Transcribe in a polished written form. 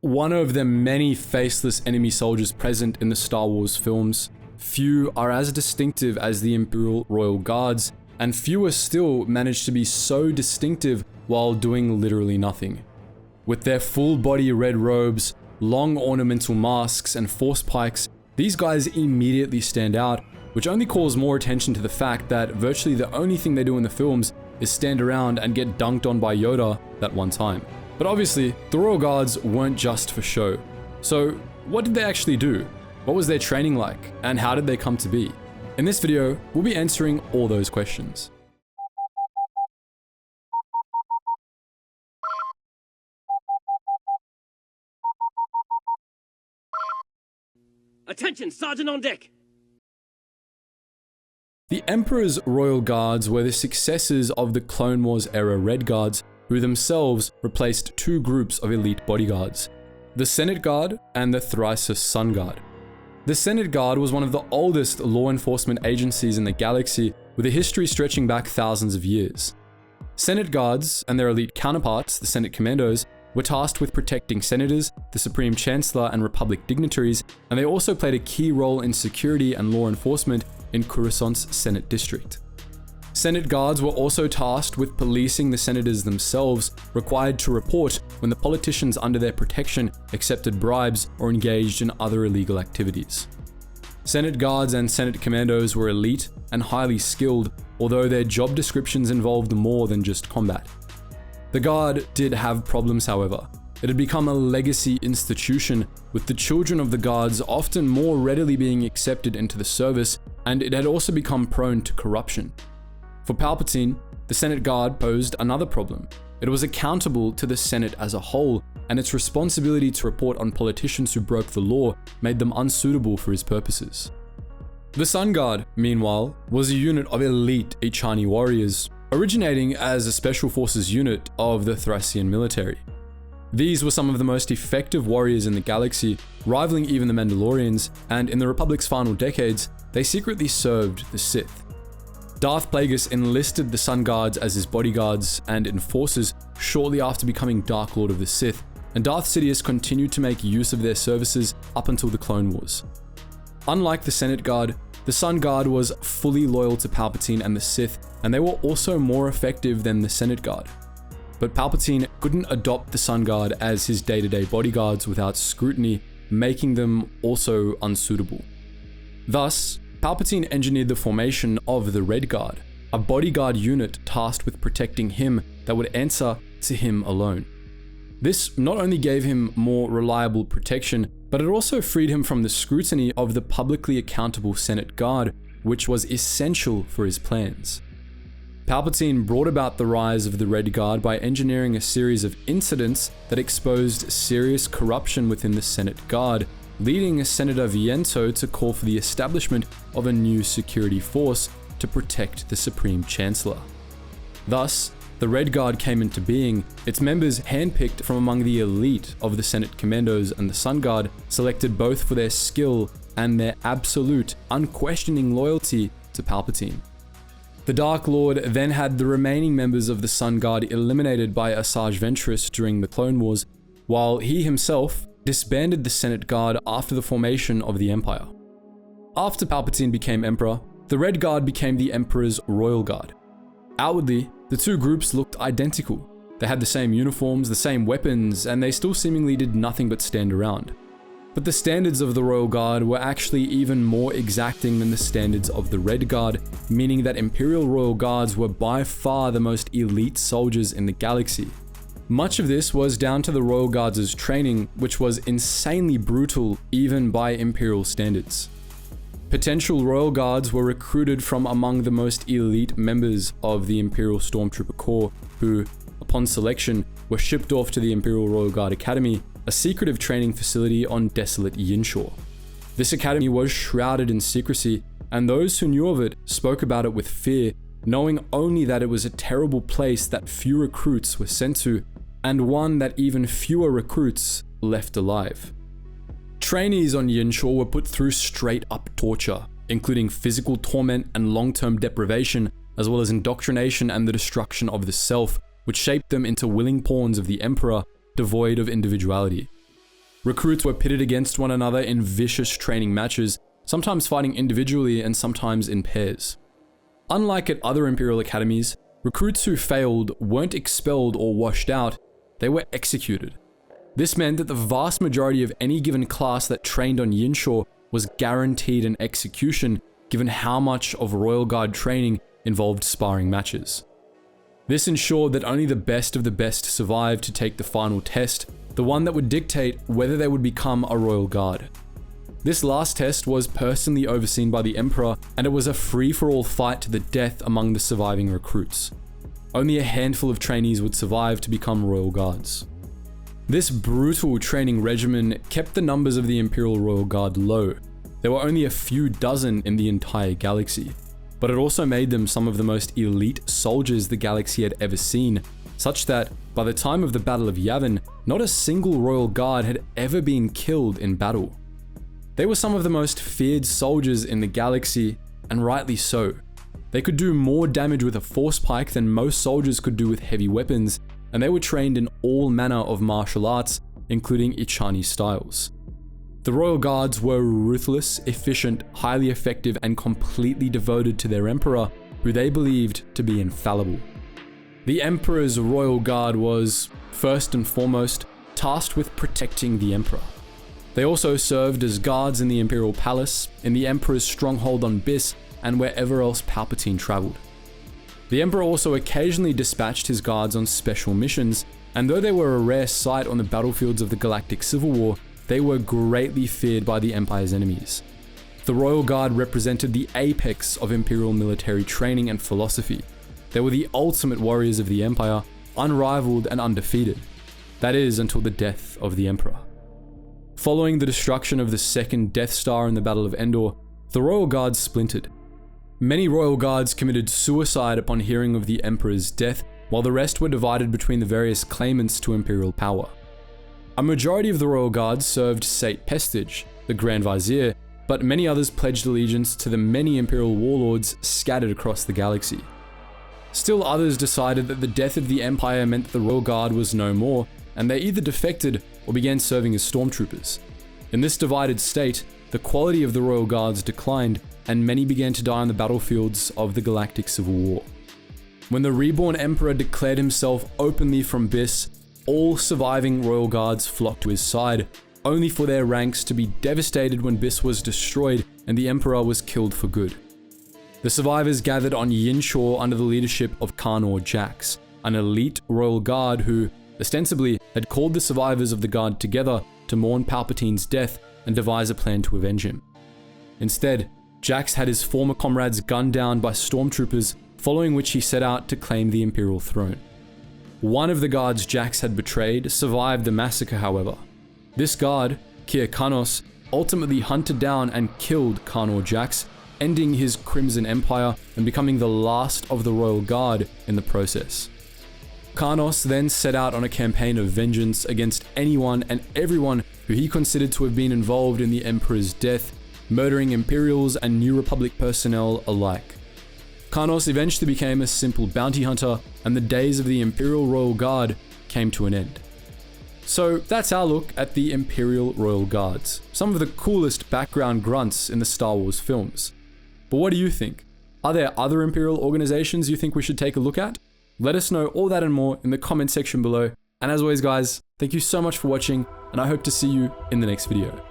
one of the many faceless enemy soldiers present in the Star Wars films, few are as distinctive as the Imperial Royal Guards, and fewer still manage to be so distinctive while doing literally nothing. With their full-body red robes, long ornamental masks, and force pikes, these guys immediately stand out, which only calls more attention to the fact that virtually the only thing they do in the films is stand around and get dunked on by Yoda that one time. But obviously, the Royal Guards weren't just for show. So, what did they actually do? What was their training like? And how did they come to be? In this video, we'll be answering all those questions. Attention, Sergeant on deck! The Emperor's Royal Guards were the successors of the Clone Wars era Red Guards, who themselves replaced two groups of elite bodyguards, the Senate Guard and the Thrasis Sun Guard. The Senate Guard was one of the oldest law enforcement agencies in the galaxy, with a history stretching back thousands of years. Senate Guards and their elite counterparts, the Senate Commandos, were tasked with protecting senators, the Supreme Chancellor, and Republic dignitaries, and they also played a key role in security and law enforcement in Coruscant's Senate District. Senate Guards were also tasked with policing the senators themselves, required to report when the politicians under their protection accepted bribes or engaged in other illegal activities. Senate Guards and Senate Commandos were elite and highly skilled, although their job descriptions involved more than just combat. The Guard did have problems, however. It had become a legacy institution, with the children of the Guards often more readily being accepted into the service, and it had also become prone to corruption. For Palpatine, the Senate Guard posed another problem. It was accountable to the Senate as a whole, and its responsibility to report on politicians who broke the law made them unsuitable for his purposes. The Sun Guard, meanwhile, was a unit of elite Ichani warriors, originating as a special forces unit of the Thracian military. These were some of the most effective warriors in the galaxy, rivaling even the Mandalorians, and in the Republic's final decades, they secretly served the Sith. Darth Plagueis enlisted the Sun Guards as his bodyguards and enforcers shortly after becoming Dark Lord of the Sith, and Darth Sidious continued to make use of their services up until the Clone Wars. Unlike the Senate Guard, the Sun Guard was fully loyal to Palpatine and the Sith, and they were also more effective than the Senate Guard. But Palpatine couldn't adopt the Sun Guard as his day-to-day bodyguards without scrutiny, making them also unsuitable. Thus, Palpatine engineered the formation of the Red Guard, a bodyguard unit tasked with protecting him that would answer to him alone. This not only gave him more reliable protection, but it also freed him from the scrutiny of the publicly accountable Senate Guard, which was essential for his plans. Palpatine brought about the rise of the Red Guard by engineering a series of incidents that exposed serious corruption within the Senate Guard, leading Senator Viento to call for the establishment of a new security force to protect the Supreme Chancellor. Thus, the Red Guard came into being, its members handpicked from among the elite of the Senate Commandos and the Sun Guard, selected both for their skill and their absolute, unquestioning loyalty to Palpatine. The Dark Lord then had the remaining members of the Sun Guard eliminated by Asajj Ventress during the Clone Wars, while he himself disbanded the Senate Guard after the formation of the Empire. After Palpatine became Emperor, the Red Guard became the Emperor's Royal Guard. Outwardly, the two groups looked identical. They had the same uniforms, the same weapons, and they still seemingly did nothing but stand around. But the standards of the Royal Guard were actually even more exacting than the standards of the Red Guard, meaning that Imperial Royal Guards were by far the most elite soldiers in the galaxy. Much of this was down to the Royal Guards' training, which was insanely brutal even by Imperial standards. Potential Royal Guards were recruited from among the most elite members of the Imperial Stormtrooper Corps, who, upon selection, were shipped off to the Imperial Royal Guard Academy, a secretive training facility on desolate Yinchorr. This academy was shrouded in secrecy, and those who knew of it spoke about it with fear, knowing only that it was a terrible place that few recruits were sent to, and one that even fewer recruits left alive. Trainees on Yinchorr were put through straight-up torture, including physical torment and long-term deprivation, as well as indoctrination and the destruction of the self, which shaped them into willing pawns of the Emperor, devoid of individuality. Recruits were pitted against one another in vicious training matches, sometimes fighting individually and sometimes in pairs. Unlike at other Imperial academies, recruits who failed weren't expelled or washed out, they were executed. This meant that the vast majority of any given class that trained on Yinchorr was guaranteed an execution, given how much of Royal Guard training involved sparring matches. This ensured that only the best of the best survived to take the final test, the one that would dictate whether they would become a Royal Guard. This last test was personally overseen by the Emperor, and it was a free-for-all fight to the death among the surviving recruits. Only a handful of trainees would survive to become Royal Guards. This brutal training regimen kept the numbers of the Imperial Royal Guard low. There were only a few dozen in the entire galaxy, but it also made them some of the most elite soldiers the galaxy had ever seen, such that by the time of the Battle of Yavin, not a single Royal Guard had ever been killed in battle. They were some of the most feared soldiers in the galaxy, and rightly so. They could do more damage with a force pike than most soldiers could do with heavy weapons, and they were trained in all manner of martial arts, including Ichani styles. The Royal Guards were ruthless, efficient, highly effective, and completely devoted to their Emperor, who they believed to be infallible. The Emperor's Royal Guard was, first and foremost, tasked with protecting the Emperor. They also served as guards in the Imperial Palace, in the Emperor's stronghold on Biss, and wherever else Palpatine traveled. The Emperor also occasionally dispatched his guards on special missions, and though they were a rare sight on the battlefields of the Galactic Civil War, they were greatly feared by the Empire's enemies. The Royal Guard represented the apex of Imperial military training and philosophy. They were the ultimate warriors of the Empire, unrivaled and undefeated. That is, until the death of the Emperor. Following the destruction of the second Death Star in the Battle of Endor, the Royal Guard splintered. Many Royal Guards committed suicide upon hearing of the Emperor's death, while the rest were divided between the various claimants to Imperial power. A majority of the Royal Guards served Sate Pestage, the Grand Vizier, but many others pledged allegiance to the many Imperial warlords scattered across the galaxy. Still others decided that the death of the Empire meant that the Royal Guard was no more, and they either defected or began serving as stormtroopers. In this divided state, the quality of the Royal Guards declined, and many began to die on the battlefields of the Galactic Civil War. When the reborn Emperor declared himself openly from Biss, all surviving Royal Guards flocked to his side, only for their ranks to be devastated when Biss was destroyed and the Emperor was killed for good. The survivors gathered on Yinchorr under the leadership of Karnor Jax, an elite Royal Guard who, ostensibly, had called the survivors of the Guard together to mourn Palpatine's death and devise a plan to avenge him. Instead, Jax had his former comrades gunned down by stormtroopers, following which he set out to claim the Imperial throne. One of the guards Jax had betrayed survived the massacre, however. This guard, Kir Kanos, ultimately hunted down and killed Karnor Jax, ending his Crimson Empire and becoming the last of the Royal Guard in the process. Karnos then set out on a campaign of vengeance against anyone and everyone who he considered to have been involved in the Emperor's death, murdering Imperials and New Republic personnel alike. Karnos eventually became a simple bounty hunter, and the days of the Imperial Royal Guard came to an end. So that's our look at the Imperial Royal Guards, some of the coolest background grunts in the Star Wars films. But what do you think? Are there other Imperial organizations you think we should take a look at? Let us know all that and more in the comment section below. And as always guys, thank you so much for watching, and I hope to see you in the next video.